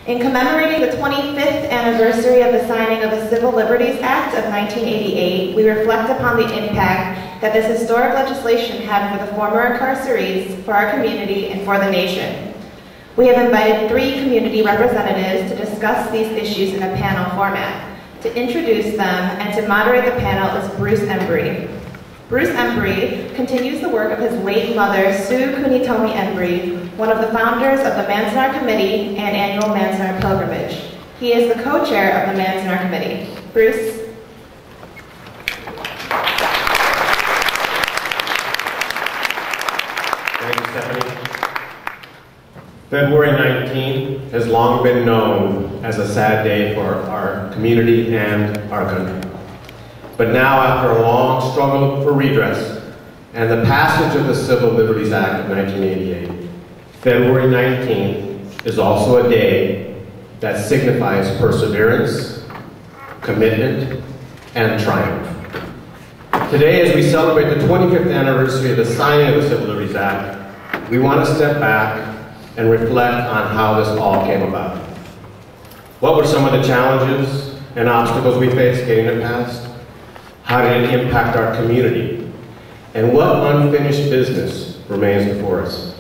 In commemorating the 25th anniversary of the signing of the Civil Liberties Act of 1988, we reflect upon the impact that this historic legislation had for the former incarcerees, for our community, and for the nation. We have invited 3 community representatives to discuss these issues in a panel format. To introduce them and to moderate the panel is Bruce Embry. Bruce Embry continues the work of his late mother, Sue Kunitomi Embry, one of the founders of the Manzanar Committee and annual Manzanar Pilgrimage. He is the co-chair of the Manzanar Committee. Bruce? Thank you, Stephanie. February 19th has long been known as a sad day for our community and our country. But now, after a long struggle for redress and the passage of the Civil Liberties Act of 1988, February 19th is also a day that signifies perseverance, commitment, and triumph. Today, as we celebrate the 25th anniversary of the signing of the Civil Liberties Act, we want to step back and reflect on how this all came about. What were some of the challenges and obstacles we faced getting it passed? How did it impact our community? And what unfinished business remains before us?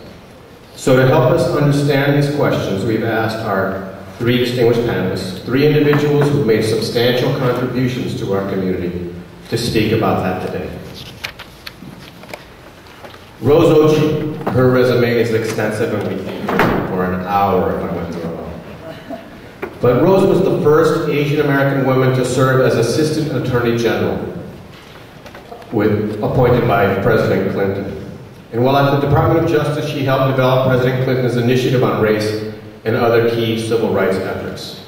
So to help us understand these questions, we've asked our 3 distinguished panelists, 3 individuals who've made substantial contributions to our community, to speak about that today. Rose Ochi, her resume is extensive and we can for an hour if I went through it all. But Rose was the first Asian American woman to serve as Assistant Attorney General, appointed by President Clinton. And while at the Department of Justice, she helped develop President Clinton's initiative on race and other key civil rights efforts.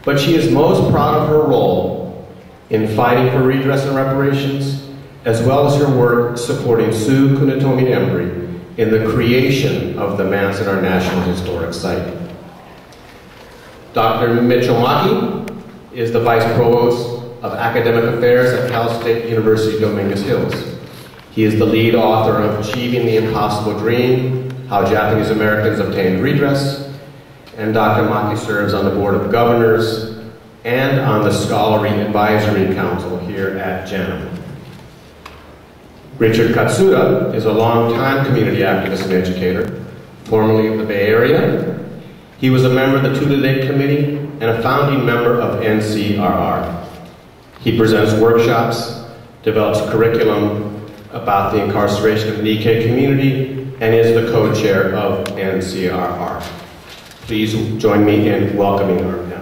But she is most proud of her role in fighting for redress and reparations, as well as her work supporting Sue Kunitomi Embry in the creation of the Manzanar National Historic Site. Dr. Mitchell Maki is the Vice Provost of Academic Affairs at Cal State University Dominguez Hills. He is the lead author of Achieving the Impossible Dream, How Japanese Americans Obtained Redress, and Dr. Maki serves on the Board of Governors and on the Scholarly Advisory Council here at JANM. Richard Katsuda is a longtime community activist and educator, formerly of the Bay Area. He was a member of the Tutelage Committee and a founding member of NCRR. He presents workshops, develops curriculum about the incarceration of the Nikkei community, and is the co-chair of NCRR. Please join me in welcoming our panel.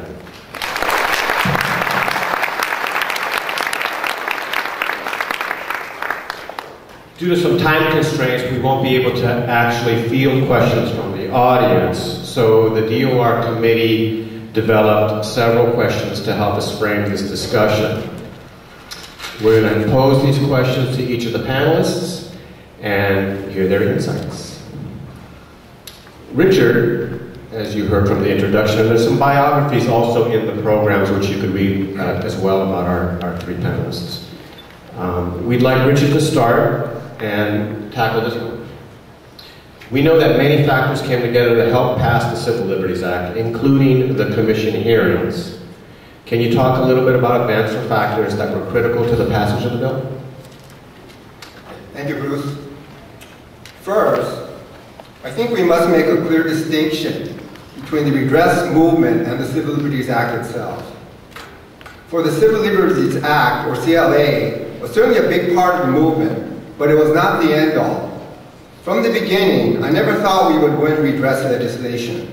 Due to some time constraints, we won't be able to actually field questions from the audience, so the DOR committee developed several questions to help us frame this discussion. We're going to pose these questions to each of the panelists and hear their insights. Richard, as you heard from the introduction, and there's some biographies also in the programs which you could read as well about our 3 panelists. We'd like Richard to start and tackle this one. We know that many factors came together to help pass the Civil Liberties Act, including the commission hearings. Can you talk a little bit about events or factors that were critical to the passage of the bill? Thank you, Bruce. First, I think we must make a clear distinction between the redress movement and the Civil Liberties Act itself. For the Civil Liberties Act, or CLA, was certainly a big part of the movement, but it was not the end-all. From the beginning, I never thought we would win redress legislation,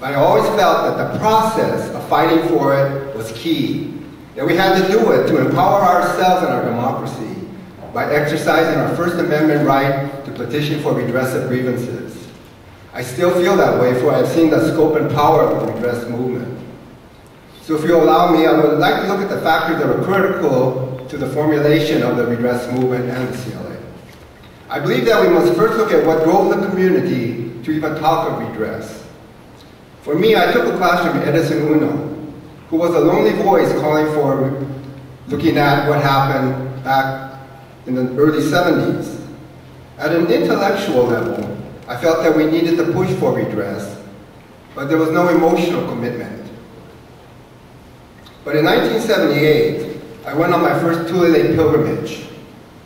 but I always felt that the process of fighting for it was key, that we had to do it to empower ourselves and our democracy by exercising our First Amendment right to petition for redress of grievances. I still feel that way, for I've seen the scope and power of the redress movement. So if you allow me, I would like to look at the factors that were critical to the formulation of the redress movement and the CLA. I believe that we must first look at what drove the community to even talk of redress. For me, I took a class from Edison Uno, who was a lonely voice calling for looking at what happened back in the early 70s. At an intellectual level, I felt that we needed to push for redress. but there was no emotional commitment. But in 1978, I went on my first Tule pilgrimage,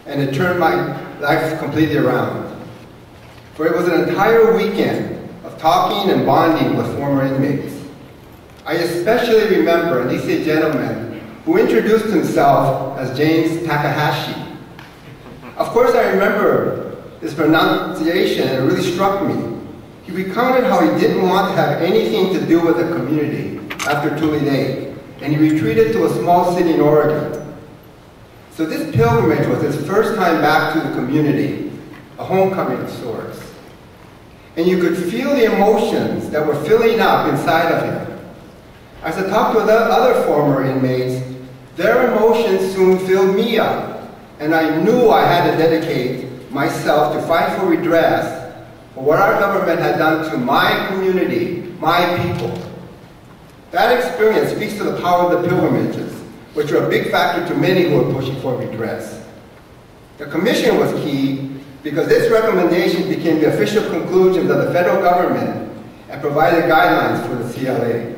and it turned my life completely around. For it was an entire weekend of talking and bonding with former inmates. I especially remember an Issei gentleman who introduced himself as James Takahashi. Of course, I remember his pronunciation, and it really struck me. He recounted how he didn't want to have anything to do with the community after Tule Day, and he retreated to a small city in Oregon. So this pilgrimage was his first time back to the community, a homecoming of sorts. And you could feel the emotions that were filling up inside of him. As I talked with other former inmates, their emotions soon filled me up, and I knew I had to dedicate myself to fight for redress for what our government had done to my community, my people. That experience speaks to the power of the pilgrimages, which are a big factor to many who are pushing for redress. The commission was key because its recommendations became the official conclusions of the federal government and provided guidelines for the CLA.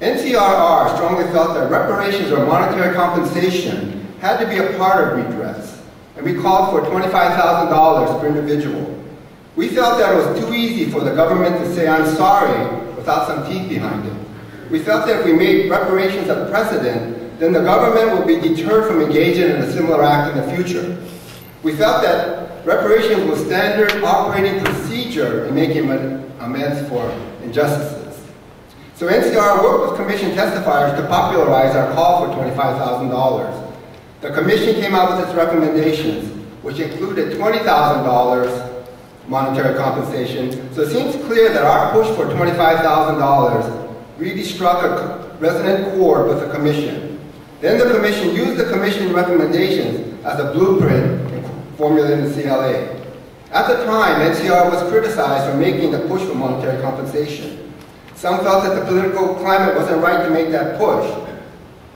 NCRR strongly felt that reparations or monetary compensation had to be a part of redress, and we called for $25,000 per individual. We felt that it was too easy for the government to say, "I'm sorry," without some teeth behind it. We felt that if we made reparations a precedent, then the government would be deterred from engaging in a similar act in the future. We felt that reparations was standard operating procedure in making amends for injustices. So NCR worked with commission testifiers to popularize our call for $25,000. The commission came out with its recommendations, which included $20,000 monetary compensation. So it seems clear that our push for $25,000 really struck a resonant chord with the commission. Then the commission used the commission recommendations as a blueprint in formulating the CLA. At the time, NCR was criticized for making the push for monetary compensation. Some felt that the political climate wasn't right to make that push.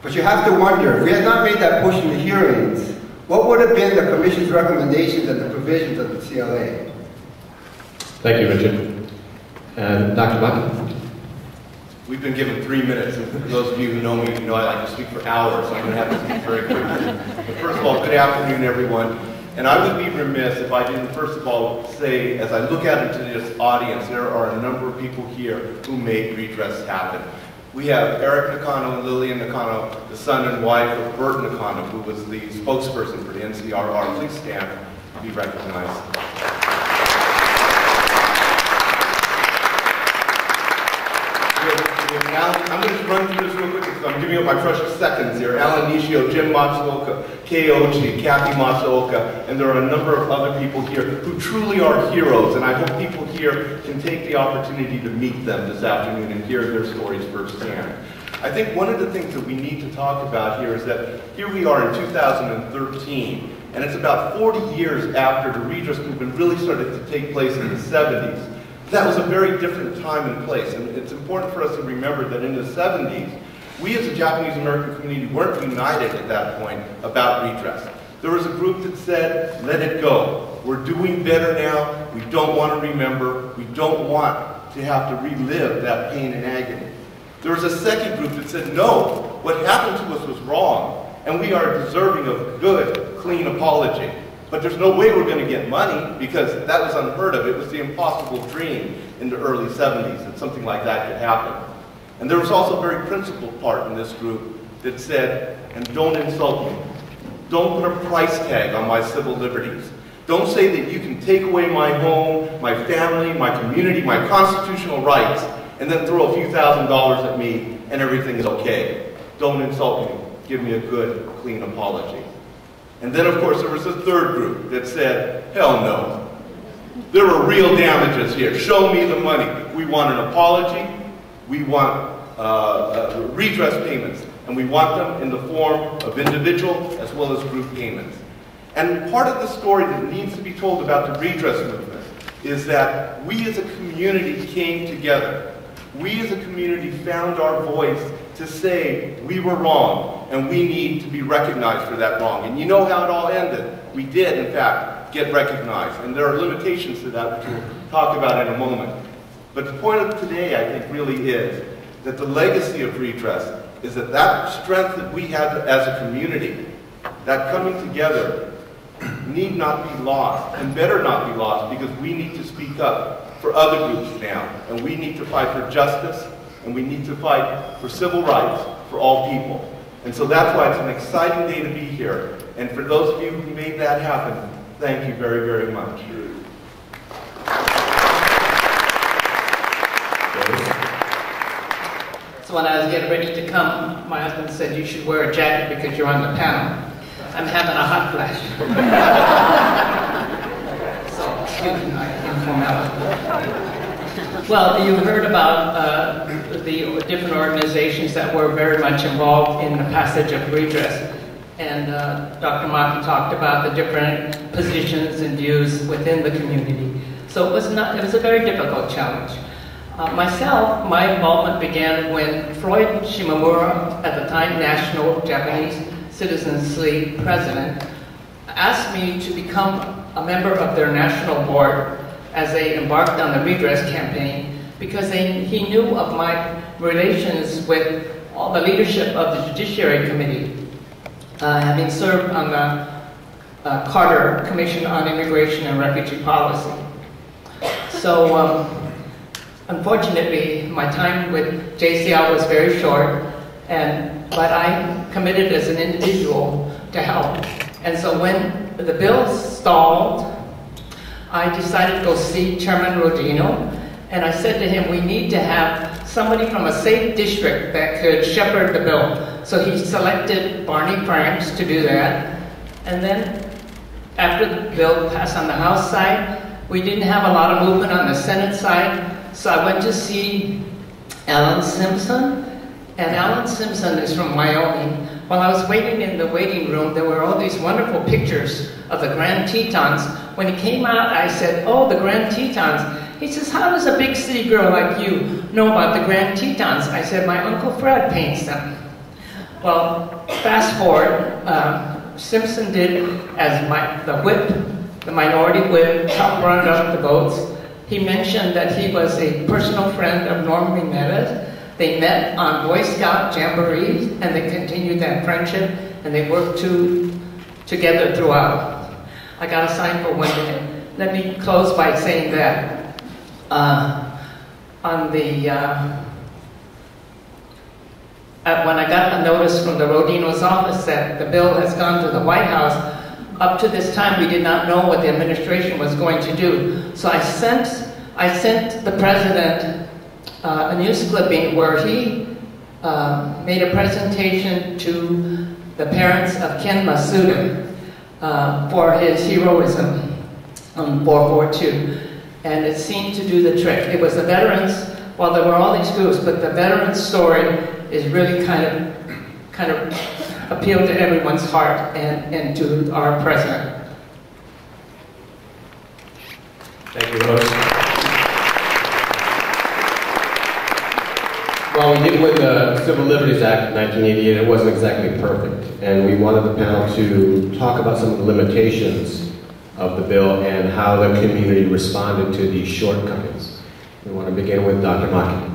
But you have to wonder, if we had not made that push in the hearings, what would have been the commission's recommendations and the provisions of the CLA? Thank you, Richard. And Dr. Buck? We've been given 3 minutes, and for those of you who know me, you know I like to speak for hours, so I'm going to have to speak very quickly. But first of all, good afternoon, everyone. And I would be remiss if I didn't, first of all, say, as I look out into this audience, there are a number of people here who made redress happen. We have Eric Nakano and Lillian Nakano, the son and wife of Bert Nakano, who was the spokesperson for the NCRR. Please stand to be recognized. I'm going to run through this real quick because I'm giving up my precious seconds here. Alan Nishio, Jim Matsuoka, Kei Ochi, Kathy Matsuoka, and there are a number of other people here who truly are heroes, and I hope people here can take the opportunity to meet them this afternoon and hear their stories firsthand. I think one of the things that we need to talk about here is that here we are in 2013, and it's about 40 years after the redress movement really started to take place in the 70s. That was a very different time and place, and it's important for us to remember that in the 70s, we as a Japanese American community weren't united at that point about redress. There was a group that said, let it go. We're doing better now. We don't want to remember. We don't want to have to relive that pain and agony. There was a second group that said, no, what happened to us was wrong, and we are deserving of a good, clean apology. But there's no way we're going to get money because that was unheard of. It was the impossible dream in the early 70s that something like that could happen. And there was also a very principled part in this group that said, and don't insult me. Don't put a price tag on my civil liberties. Don't say that you can take away my home, my family, my community, my constitutional rights, and then throw a few $1,000s at me and everything is okay. Don't insult me. Give me a good, clean apology. And then, of course, there was a third group that said, hell no. There were real damages here. Show me the money. We want an apology. We want redress payments. And we want them in the form of individual as well as group payments. And part of the story that needs to be told about the redress movement is that we as a community came together. We as a community found our voice to say we were wrong and we need to be recognized for that wrong. And you know how it all ended. We did, in fact, get recognized. And there are limitations to that, which we'll talk about in a moment. But the point of today, I think, really is that the legacy of redress is that that strength that we have as a community, that coming together, need not be lost, and better not be lost, because we need to speak up for other groups now, and we need to fight for justice, and we need to fight for civil rights for all people. And so that's why it's an exciting day to be here. And for those of you who made that happen, thank you very, very much. So when I was getting ready to come, my husband said, you should wear a jacket because you're on the panel. I'm having a hot flash. So, excuse me, informality. Well, you heard about the different organizations that were very much involved in the passage of redress. And Dr. Maki talked about the different positions and views within the community. So it was a very difficult challenge. Myself, my involvement began when Floyd Shimamura, at the time National Japanese Citizens League president, asked me to become a member of their national board as they embarked on the redress campaign, because he knew of my relations with all the leadership of the Judiciary Committee, having served on the Carter Commission on Immigration and Refugee Policy. So, unfortunately, my time with JCL was very short, but I committed as an individual to help. And so when the bill stalled, I decided to go see Chairman Rodino, and I said to him, we need to have somebody from a safe district that could shepherd the bill. So he selected Barney Franks to do that. And then after the bill passed on the House side, we didn't have a lot of movement on the Senate side. So I went to see Alan Simpson, and Alan Simpson is from Wyoming. While I was waiting in the waiting room, there were all these wonderful pictures of the Grand Tetons. When he came out, I said, oh, the Grand Tetons. He says, how does a big city girl like you know about the Grand Tetons? I said, my Uncle Fred paints them. Well, fast forward, Simpson did as the minority whip, helped run up the votes. He mentioned that he was a personal friend of Norm Jimenez. They met on Boy Scout jamborees, and they continued that friendship, and they worked together throughout. I got a sign for one minute. Let me close by saying that when I got the notice from the Rodino's office that the bill has gone to the White House, up to this time we did not know what the administration was going to do. So I sent the president a news clipping where he made a presentation to the parents of Ken Masuda for his heroism on 442. And it seemed to do the trick. It was the veterans, well, there were all these groups, but the veterans story is really kind of appealed to everyone's heart and to our president. Thank you, Rose. Well, we did win the Civil Liberties Act in 1988. It wasn't exactly perfect, and we wanted the panel to talk about some of the limitations of the bill and how the community responded to these shortcomings. We want to begin with Dr. Maki.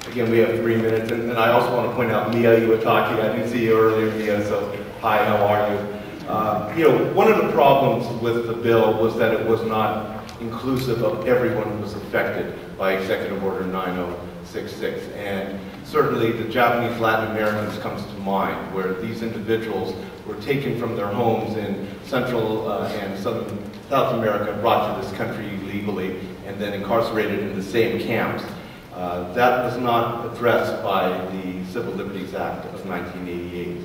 Again, we have 3 minutes, and I also want to point out, Mia, you were talking. I didn't see you earlier, Mia, so hi, how are you? One of the problems with the bill was that it was not inclusive of everyone who was affected by Executive Order 9066, and certainly the Japanese Latin Americans comes to mind, where these individuals were taken from their homes in Central and South America and brought to this country illegally and then incarcerated in the same camps. That was not addressed by the Civil Liberties Act of 1988.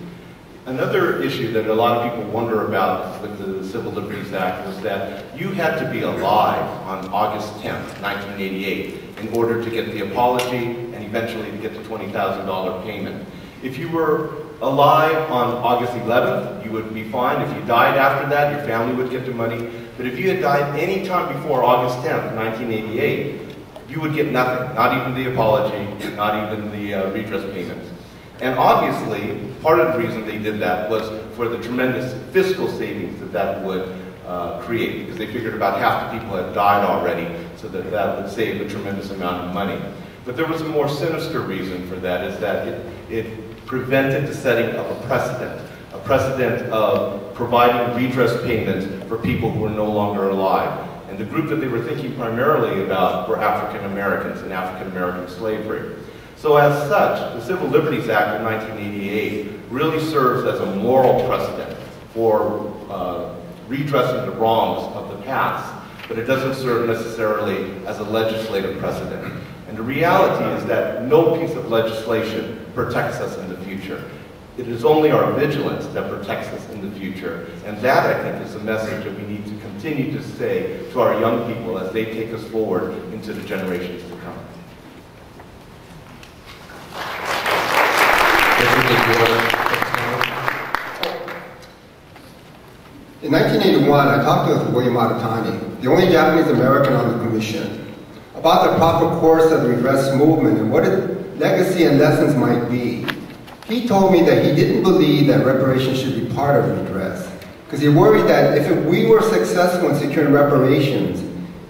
Another issue that a lot of people wonder about with the Civil Liberties Act was that you had to be alive on August 10th, 1988 in order to get the apology and eventually to get the $20,000 payment. If you were alive on August 11th, you would be fine. If you died after that, your family would get the money. But if you had died any time before August 10th, 1988, you would get nothing, not even the apology, not even the redress payments. And obviously, part of the reason they did that was for the tremendous fiscal savings that would create, because they figured about half the people had died already, so that would save a tremendous amount of money. But there was a more sinister reason for that, is that it prevented the setting of a precedent of providing redress payments for people who were no longer alive. And the group that they were thinking primarily about were African Americans and African American slavery. So as such, the Civil Liberties Act of 1988 really serves as a moral precedent for redressing the wrongs of the past, but it doesn't serve necessarily as a legislative precedent. And the reality is that no piece of legislation protects us in the future. It is only our vigilance that protects us in the future. And that, I think, is a message that we need to continue to say to our young people as they take us forward into the generations to come. In 1981, I talked with William Aratani, the only Japanese American on the commission, about the proper course of the redress movement and what its legacy and lessons might be. He told me that he didn't believe that reparations should be part of redress, because he worried that if we were successful in securing reparations,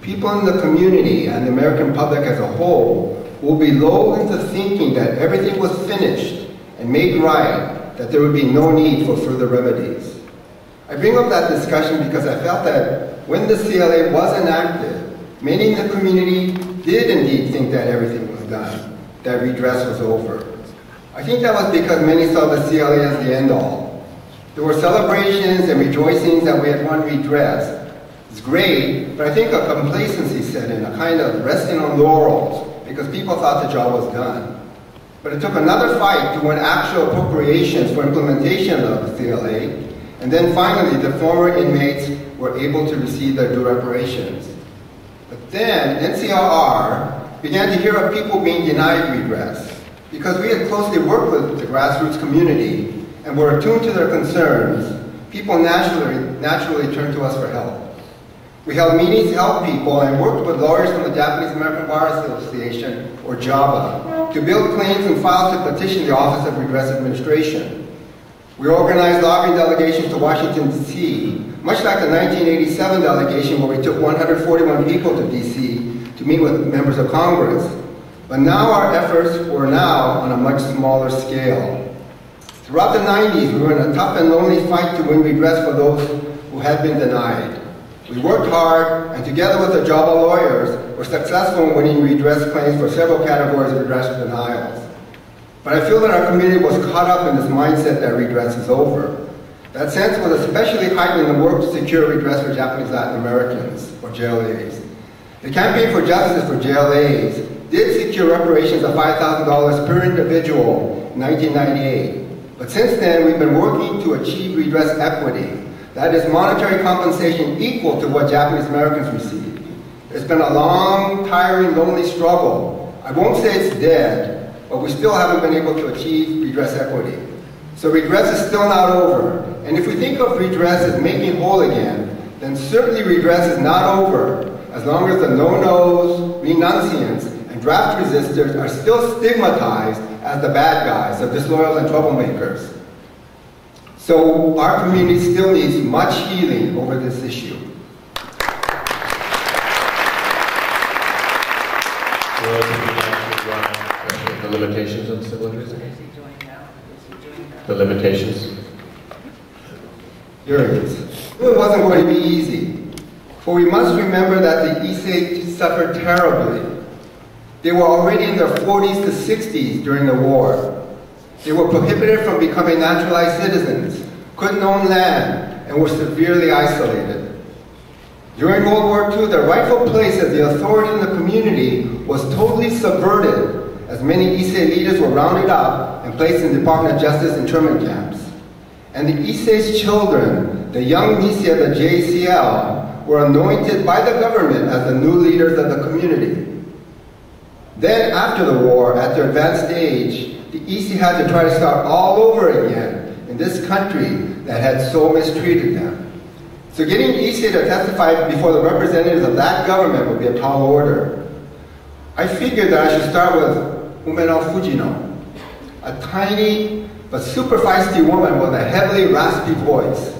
people in the community and the American public as a whole will be lulled into thinking that everything was finished and made right, that there would be no need for further remedies. I bring up that discussion because I felt that when the CLA was enacted, many in the community did indeed think that everything was done, that redress was over. I think that was because many saw the CLA as the end-all. There were celebrations and rejoicings that we had won redress. It's great, but I think a complacency set in, a kind of resting on laurels, because people thought the job was done. But it took another fight to win actual appropriations for implementation of the CLA, and then finally the former inmates were able to receive their due reparations. But then NCRR began to hear of people being denied redress, because we had closely worked with the grassroots community and were attuned to their concerns. People naturally turned to us for help. We held meetings to help people and worked with lawyers from the Japanese American Bar Association, or JABA, to build claims and files to petition the Office of Redress Administration. We organized lobbying delegations to Washington, D.C., much like the 1987 delegation where we took 141 people to D.C. to meet with members of Congress. But now our efforts were now on a much smaller scale. Throughout the 90s, we were in a tough and lonely fight to win redress for those who had been denied. We worked hard, and together with the JABA lawyers, were successful in winning redress claims for several categories of redress denials. But I feel that our community was caught up in this mindset that redress is over. That sense was especially heightened in the work to secure redress for Japanese Latin Americans, or JLAs. The Campaign for Justice for JLAs did secure reparations of $5,000 per individual in 1998. But since then, we've been working to achieve redress equity. That is monetary compensation equal to what Japanese Americans receive. It's been a long, tiring, lonely struggle. I won't say it's dead, but we still haven't been able to achieve redress equity. So redress is still not over. And if we think of redress as making whole again, then certainly redress is not over, as long as the no-nos, renunciants, and draft resistors are still stigmatized as the bad guys, the disloyal and troublemakers. So our community still needs much healing over this issue. The limitations of civil liberties? The limitations? Here it is. It wasn't going to be easy. For we must remember that the Issei suffered terribly. They were already in their 40s to 60s during the war. They were prohibited from becoming naturalized citizens, couldn't own land, and were severely isolated. During World War II, their rightful place as the authority in the community was totally subverted, as many Issei leaders were rounded up and placed in Department of Justice internment camps. And the Issei's children, the young Nisei of the JCL, were anointed by the government as the new leaders of the community. Then, after the war, at their advanced age, the Issei had to try to start all over again in this country that had so mistreated them. So getting Issei to testify before the representatives of that government would be a tall order. I figured that I should start with Umeno Fujino, a tiny but super feisty woman with a heavily raspy voice.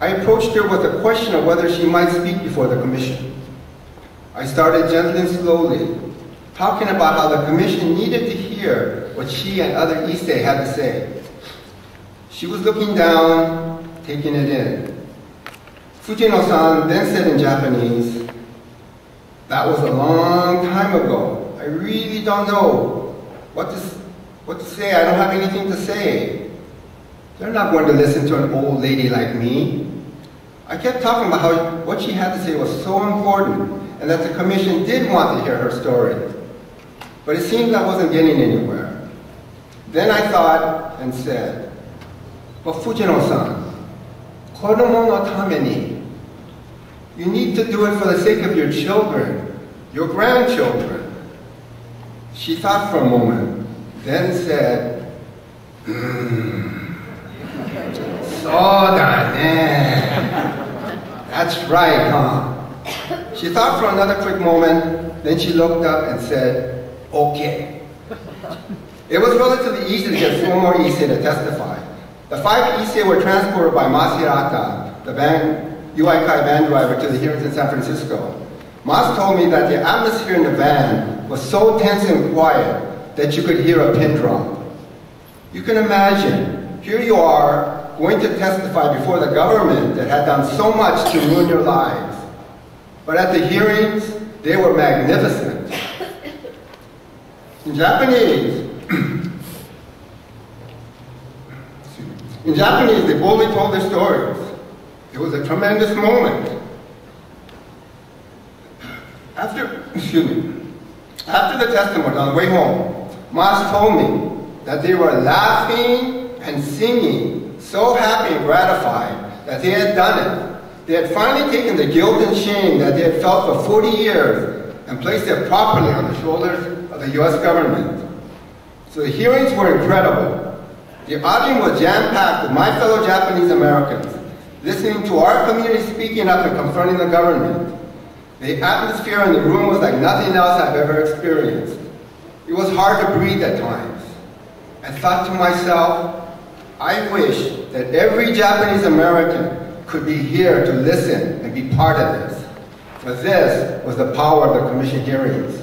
I approached her with a question of whether she might speak before the commission. I started gently and slowly, talking about how the commission needed to hear what she and other Issei had to say. She was looking down, taking it in. Fujino-san then said in Japanese, "That was a long time ago. I really don't know what to say. I don't have anything to say. They're not going to listen to an old lady like me." I kept talking about how what she had to say was so important and that the commission did want to hear her story. But it seemed I wasn't getting anywhere. Then I thought and said, "But Fujino-san, kodomo no tameni, you need to do it for the sake of your children, your grandchildren." She thought for a moment, then said, "So da ne. That's right, huh?" She thought for another quick moment, then she looked up and said, "Okay." It was relatively easy to get 4 more Issei to testify. The 5 Issei were transported by Mas Hirata, the UIKai van driver, to the hearings in San Francisco. Mas told me that the atmosphere in the van was so tense and quiet that you could hear a pin drop. You can imagine, here you are, going to testify before the government that had done so much to ruin your lives. But at the hearings, they were magnificent. In Japanese, they boldly told their stories. It was a tremendous moment. After the testimony on the way home, Mas told me that they were laughing and singing, so happy and gratified that they had done it. They had finally taken the guilt and shame that they had felt for 40 years and placed it properly on the shoulders of the U.S. government. So the hearings were incredible. The audience was jam-packed with my fellow Japanese Americans, listening to our community speaking up and confronting the government. The atmosphere in the room was like nothing else I've ever experienced. It was hard to breathe at times. I thought to myself, I wish that every Japanese American could be here to listen and be part of this. For this was the power of the commission hearings.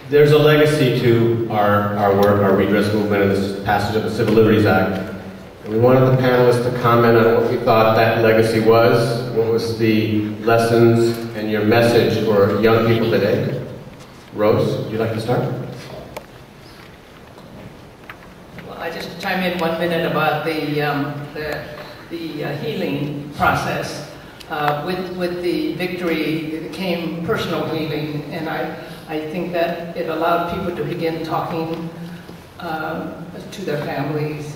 There's a legacy to our work, our redress movement, and this passage of the Civil Liberties Act. And we wanted the panelists to comment on what we thought that legacy was. What was the lessons and your message for young people today? Rose, would you like to start? Well, I just chime in 1 minute about the healing process. With the victory came personal healing, and I think that it allowed people to begin talking to their families.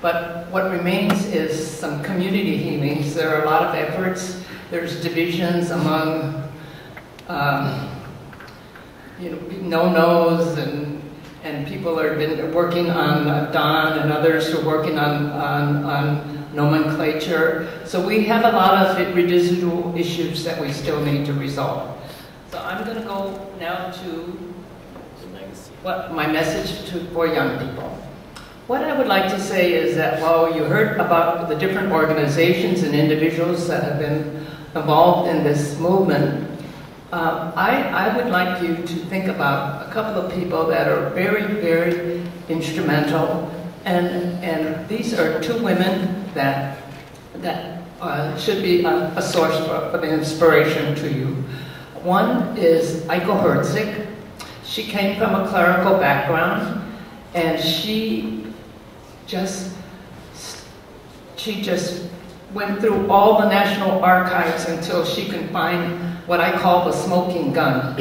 But what remains is some community healings. There are a lot of efforts. There's divisions among no-nos, and people have been working on Don and others who are working on nomenclature. So we have a lot of residual issues that we still need to resolve. So I'm going to go now to what my message for young people. What I would like to say is that while you heard about the different organizations and individuals that have been involved in this movement, I would like you to think about a couple of people that are very, very instrumental, and these are 2 women that should be a source for the inspiration to you. One is Aiko Herzig. She came from a clerical background, and she just went through all the National Archives until she could find what I call the smoking gun,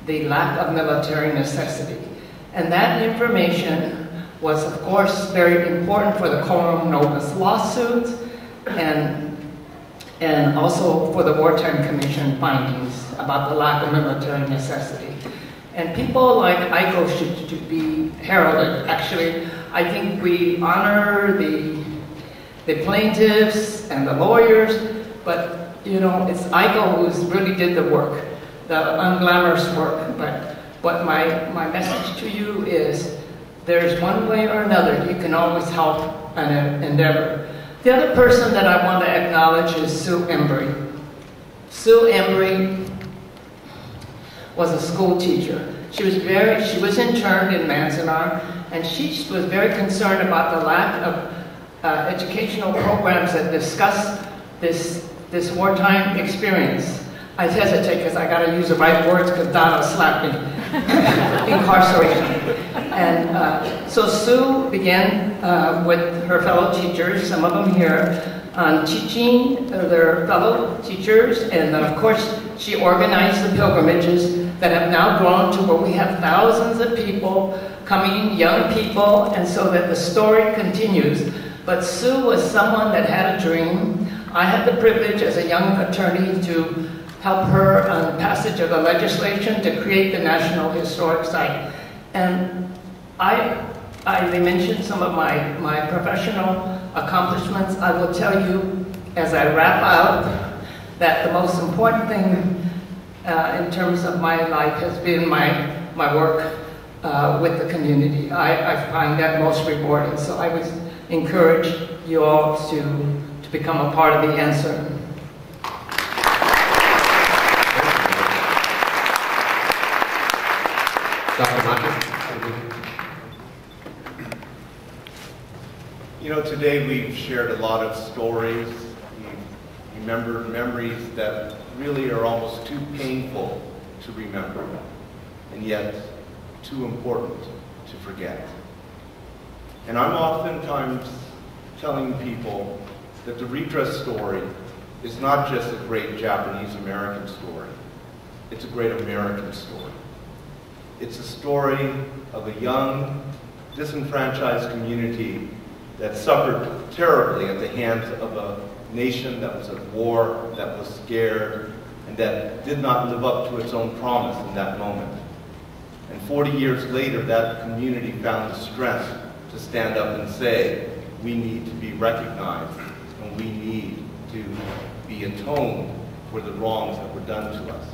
the lack of military necessity. And that information was, of course, very important for the Coram Nobis lawsuit and also for the Wartime Commission findings about the lack of military necessity. And people like Aiko should be heralded. Actually, I think we honor the plaintiffs and the lawyers, but it's Aiko who really did the work, the unglamorous work. But But my message to you is, there's one way or another you can always help an endeavor. The other person that I want to acknowledge is Sue Embry. Sue Embry was a school teacher. She was interned in Manzanar, and she was very concerned about the lack of educational programs that discuss this wartime experience. I hesitate because I got to use the right words because Donna slapped me. Incarceration. And so Sue began with her fellow teachers, some of them here, on teaching their fellow teachers, and of course she organized the pilgrimages that have now grown to where we have thousands of people coming, young people, and so that the story continues. But Sue was someone that had a dream. I had the privilege as a young attorney to help her on the passage of the legislation to create the National Historic Site. And they mentioned some of my professional accomplishments. I will tell you, as I wrap up, that the most important thing in terms of my life has been my work with the community. I find that most rewarding. So I would encourage you all to become a part of the answer. Dr. Martin? You know, today we've shared a lot of stories. We've remembered memories that really are almost too painful to remember, and yet too important to forget. And I'm oftentimes telling people that the redress story is not just a great Japanese-American story. It's a great American story. It's a story of a young, disenfranchised community that suffered terribly at the hands of a nation that was at war, that was scared, and that did not live up to its own promise in that moment. And 40 years later, that community found the strength to stand up and say, we need to be recognized, and we need to be atoned for the wrongs that were done to us.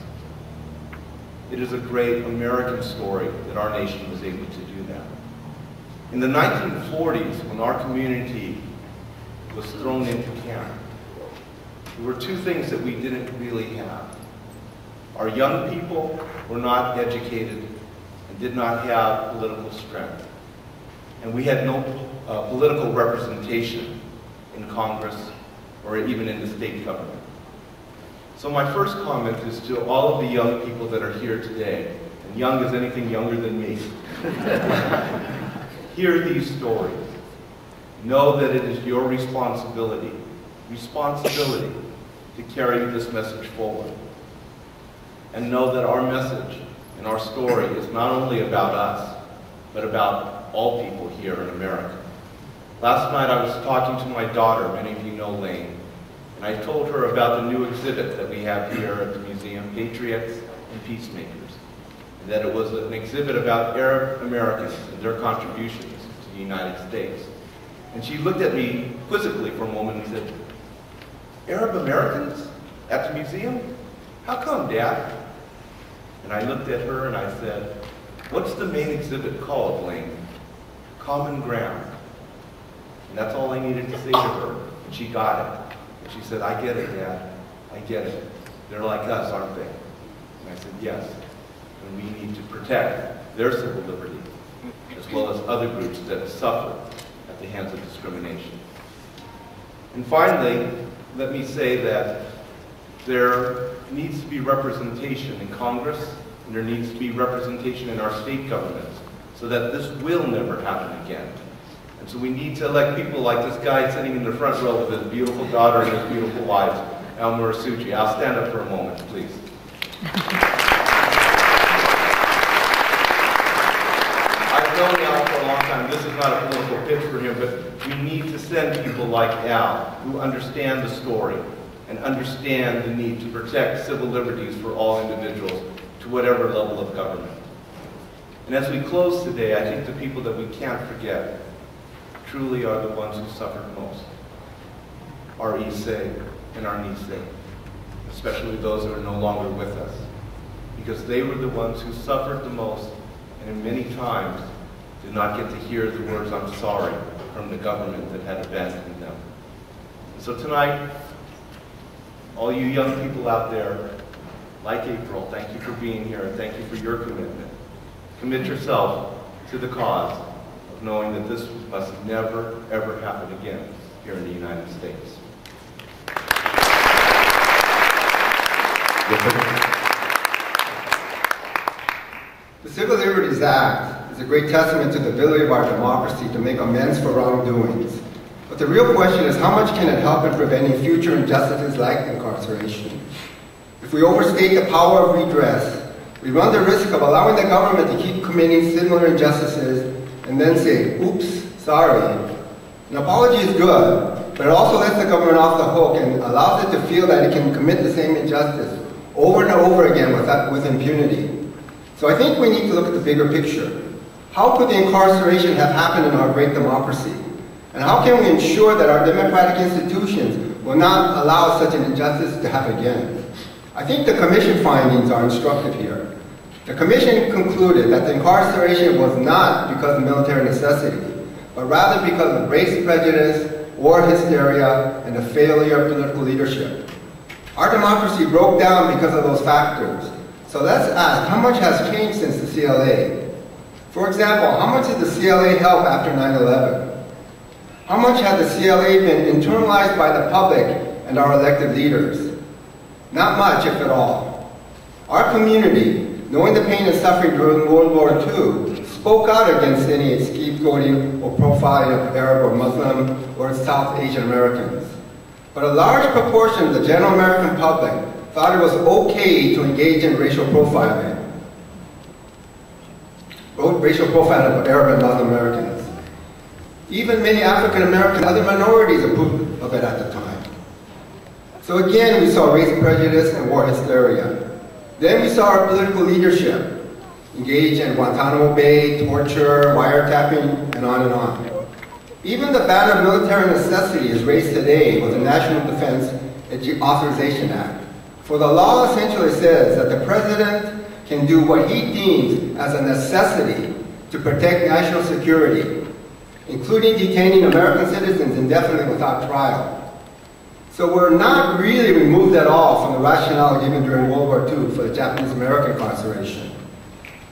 It is a great American story that our nation was able to do that. In the 1940s, when our community was thrown into camp, there were two things that we didn't really have. Our young people were not educated and did not have political strength. And we had no political representation in Congress or even in the state government. So my first comment is to all of the young people that are here today, and young is anything younger than me. Hear these stories. Know that it is your responsibility to carry this message forward. And know that our message and our story is not only about us, but about all people here in America. Last night I was talking to my daughter, many of you know Lane, and I told her about the new exhibit that we have here at the museum, Patriots and Peacemakers. And that it was an exhibit about Arab Americans and their contributions to the United States. And she looked at me quizzically for a moment and said, Arab Americans at the museum? How come, Dad? And I looked at her and I said, what's the main exhibit called, Lane? Common Ground. And that's all I needed to say to her. And she got it. And she said, I get it, Dad. I get it. They're like us, aren't they? And I said, yes. And we need to protect their civil liberty, as well as other groups that suffer at the hands of discrimination. And finally, let me say that there needs to be representation in Congress, and there needs to be representation in our state governments, so that this will never happen again. And so we need to elect people like this guy sitting in the front row with his beautiful daughter and his beautiful wife, Elmer Suchi. I'll stand up for a moment, please. I've known Al for a long time. This is not a political pitch for him, but we need to send people like Al who understand the story and understand the need to protect civil liberties for all individuals to whatever level of government. And as we close today, I think the people that we can't forget truly are the ones who suffered most. Our Issei and our Nisei, especially those that are no longer with us. because they were the ones who suffered the most and many times did not get to hear the words, "I'm sorry," from the government that had abandoned them. And so tonight, all you young people out there, like April, thank you for being here and thank you for your commitment. Commit yourself to the cause of knowing that this must never, ever happen again here in the United States. The Civil Liberties Act is a great testament to the ability of our democracy to make amends for wrongdoings. But the real question is, how much can it help in preventing future injustices like incarceration? If we overstate the power of redress, we run the risk of allowing the government to keep committing similar injustices and then say, "Oops, sorry." An apology is good, but it also lets the government off the hook and allows it to feel that it can commit the same injustice over and over again with impunity. So I think we need to look at the bigger picture. How could the incarceration have happened in our great democracy? And how can we ensure that our democratic institutions will not allow such an injustice to happen again? I think the Commission findings are instructive here. The Commission concluded that the incarceration was not because of military necessity, but rather because of race prejudice, war hysteria, and the failure of political leadership. Our democracy broke down because of those factors. So let's ask, how much has changed since the CLA? For example, how much did the CLA help after 9/11? How much has the CLA been internalized by the public and our elected leaders? Not much, if at all. Our community, knowing the pain and suffering during World War II, spoke out against any scapegoating or profiling of Arab or Muslim or South Asian Americans. But a large proportion of the general American public thought it was okay to engage in racial profiling of Arab and Muslim Americans. Even many African American and other minorities approved of it at the time. So again, we saw race prejudice and war hysteria. Then we saw our political leadership engage in Guantanamo Bay, torture, wiretapping, and on and on. Even the ban of military necessity as raised today was the National Defense Authorization Act. For the law essentially says that the President can do what he deems as a necessity to protect national security, including detaining American citizens indefinitely without trial. So we're not really removed at all from the rationale given during World War II for the Japanese American incarceration.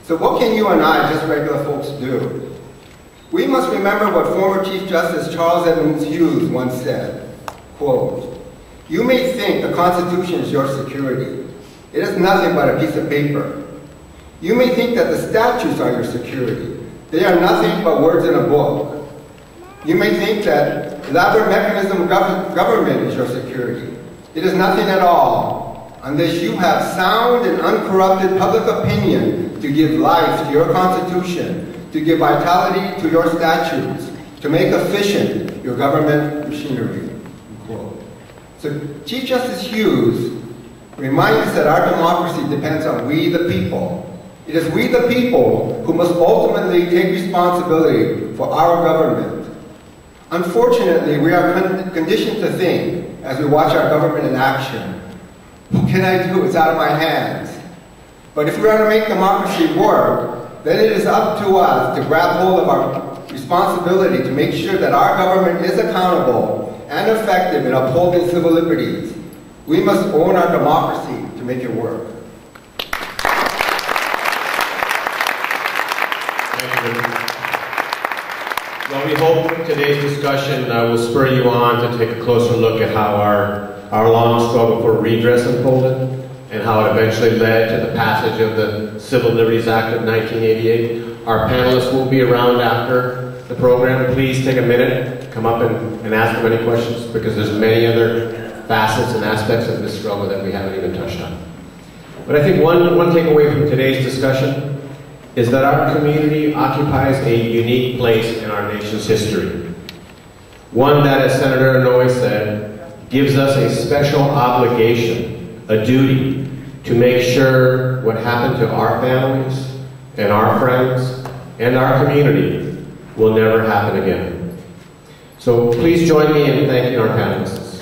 So what can you and I, just regular folks, do? We must remember what former Chief Justice Charles Edmonds Hughes once said, quote, "You may think the Constitution is your security. It is nothing but a piece of paper. You may think that the statutes are your security. They are nothing but words in a book. You may think that elaborate mechanism of government is your security. It is nothing at all unless you have sound and uncorrupted public opinion to give life to your Constitution, to give vitality to your statutes, to make efficient your government machinery." Quote. So Chief Justice Hughes reminds us that our democracy depends on we the people. It is we the people who must ultimately take responsibility for our government. Unfortunately, we are conditioned to think, as we watch our government in action, what can I do? It's out of my hands. But if we are to make democracy work, then it is up to us to grab hold of our responsibility to make sure that our government is accountable and effective in upholding civil liberties. We must own our democracy to make it work. Thank you. Well, we hope today's discussion will spur you on to take a closer look at how our long struggle for redress unfolded and how it eventually led to the passage of the Civil Liberties Act of 1988. Our panelists will be around after the program. Please take a minute, come up and ask them any questions, because there's many other facets and aspects of this struggle that we haven't even touched on. But I think one takeaway from today's discussion is that our community occupies a unique place in our nation's history. One that, as Senator Inouye said, gives us a special obligation, a duty, to make sure what happened to our families and our friends and our community will never happen again. So please join me in thanking our panelists.